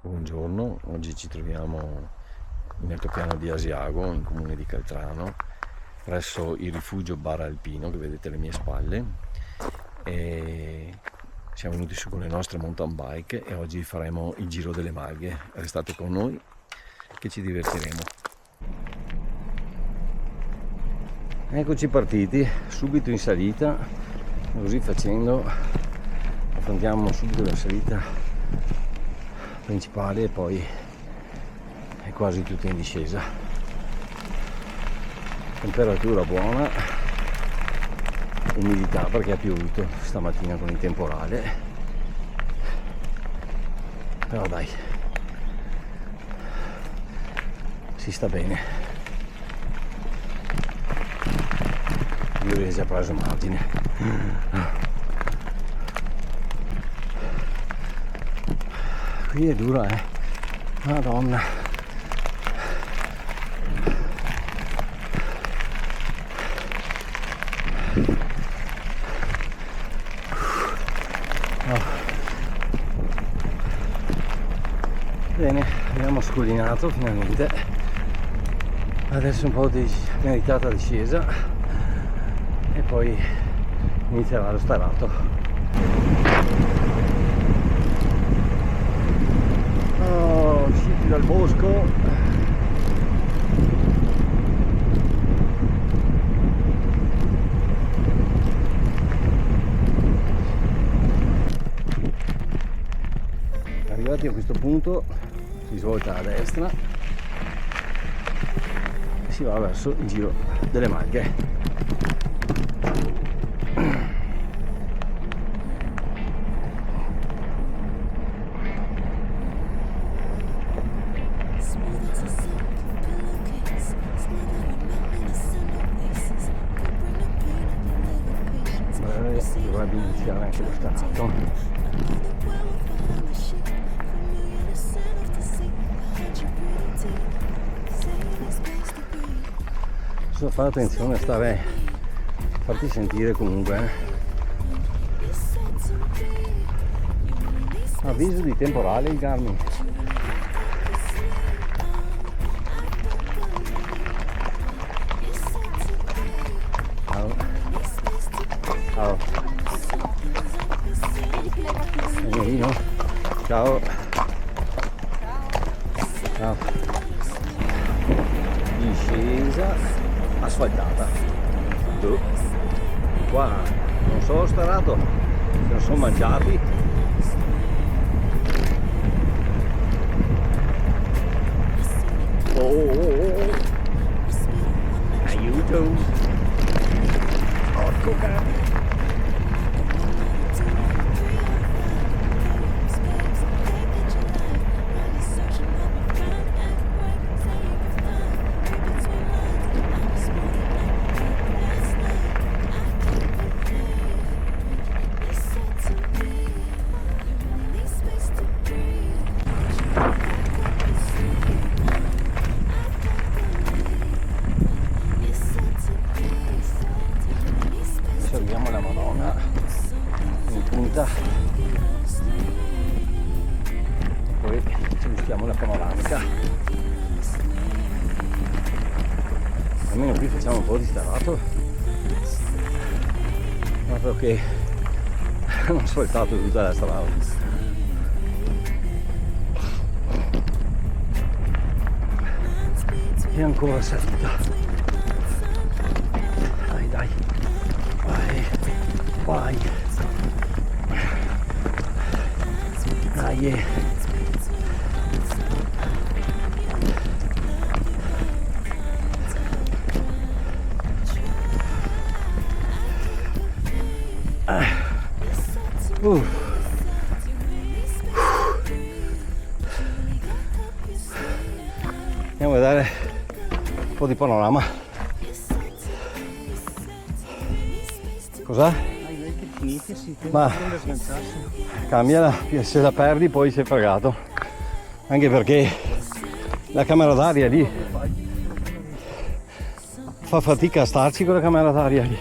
Buongiorno, oggi ci troviamo in altopiano di Asiago, in comune di Caltrano, presso il rifugio Bar Alpino che vedete alle mie spalle. E siamo venuti su con le nostre mountain bike e oggi faremo il giro delle Marghe. Restate con noi che ci divertiremo. Eccoci partiti, subito in salita, così facendo affrontiamo subito la salita principale e poi è quasi tutta in discesa. Temperatura buona, umidità perché ha piovuto stamattina con il temporale, però dai, si sta bene. Io ho già preso margine. Qui è dura, Madonna. Oh. Bene, abbiamo scollinato finalmente. Adesso un po' di meritata discesa e poi inizierà lo starato. Usciti dal bosco, arrivati a questo punto si svolta a destra e si va verso il giro delle Marghe. Dovrebbe iniziare anche lo starato. Bisogna fare attenzione a farti sentire comunque. Avviso di temporale il Garmin. Ciao. Ciao. Ciao. Discesa asfaltata. Qua non sono starato, se non sono mangiati. Oh. Aiuto. Porco cane. Salviamo la Madonna in punta e poi ci gustiamo la panoramica. Almeno qui facciamo un po' di starato, dato che hanno asfaltato tutta la strada. E ancora salita. Dai. Vai. Dai. Andiamo a vedere un po' di panorama. Cos'è? Ma cambiala, se la perdi poi sei fregato, anche perché la camera d'aria lì fa fatica a starci con la camera d'aria lì.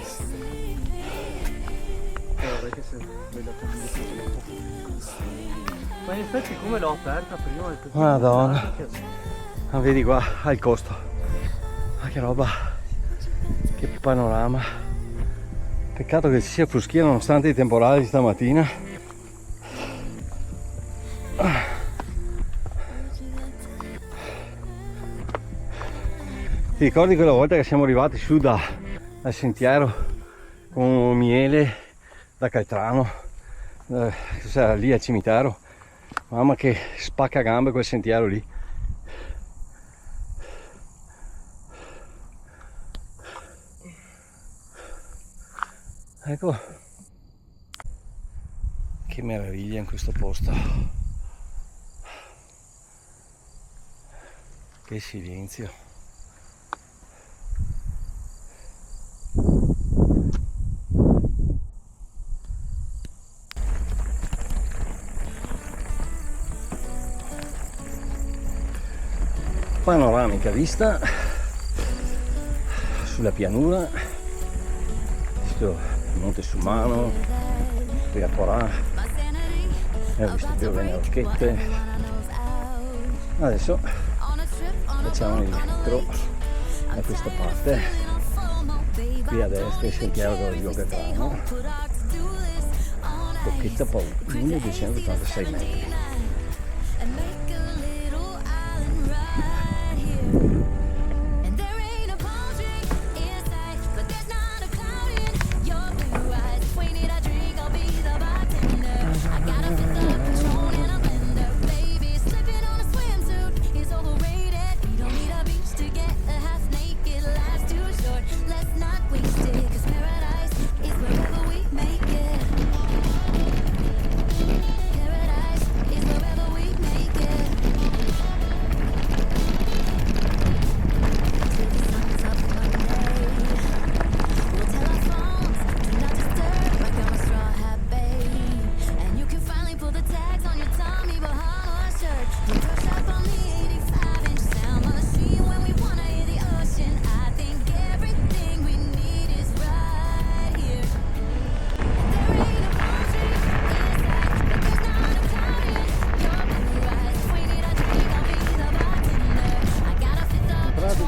Poi effetti come l'ho aperta prima. Madonna. Ma vedi qua, al costo. Ma che roba. Che panorama. Peccato che ci sia fruschia nonostante i temporali stamattina. Ti ricordi quella volta che siamo arrivati su dal sentiero con miele da Caltrano? Cos'era lì al cimitero? Mamma che spacca gambe quel sentiero lì. Ecco che meraviglia in questo posto, che silenzio. Panoramica vista sulla pianura, Monte Sumano, qui a Porà, ho visto più le rocchette. Adesso facciamo il rientro da questa parte, qui a destra il sentiero dello Giocatrano, rocchetta poi 1286 metri.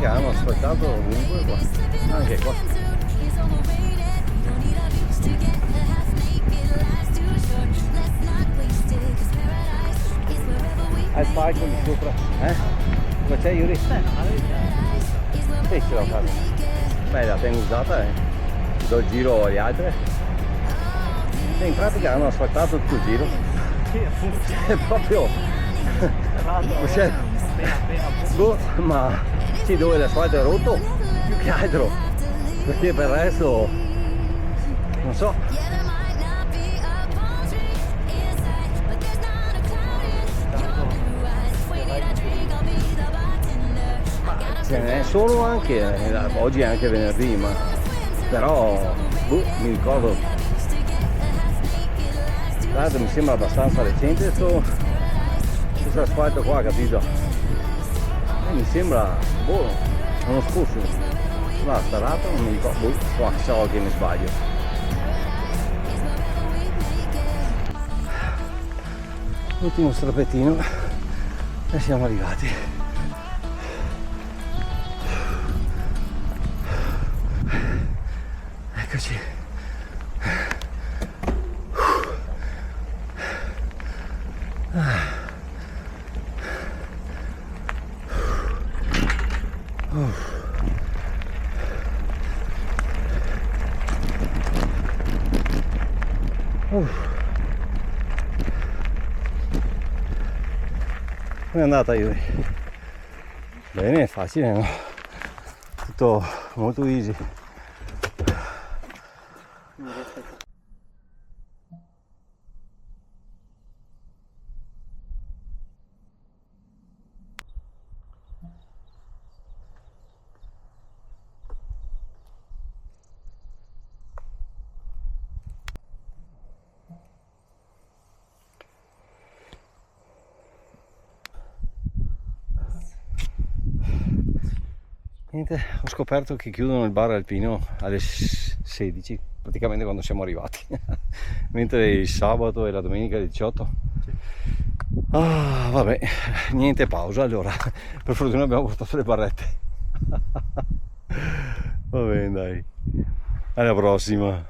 Hanno asfaltato ovunque qua, anche qua. Al palco di sopra, Come c'è Yuri? Sì, ce l'ho fatta. Beh, la tengo usata, do il giro agli altri. E in pratica hanno asfaltato tutto il giro. Sì, appunto. È proprio... ma... Sì, dove l'asfalto è rotto, più che altro, perché per il resto non so. Ce n'è solo anche oggi è anche venerdì, ma però mi ricordo, tra l'altro mi sembra abbastanza recente questo asfalto qua, capito? Mi sembra l'anno scorso, no, sta data non mi ricordo, so che mi sbaglio. Ultimo strappettino e siamo arrivati. Eccoci. Come è andata Yuri? Bene, facile, no? Tutto molto easy. Niente, ho scoperto che chiudono il bar alpino alle 16, praticamente quando siamo arrivati, mentre il sabato e la domenica 18 Vabbè, niente pausa allora. Per fortuna abbiamo portato le barrette. Va bene, dai. Alla prossima.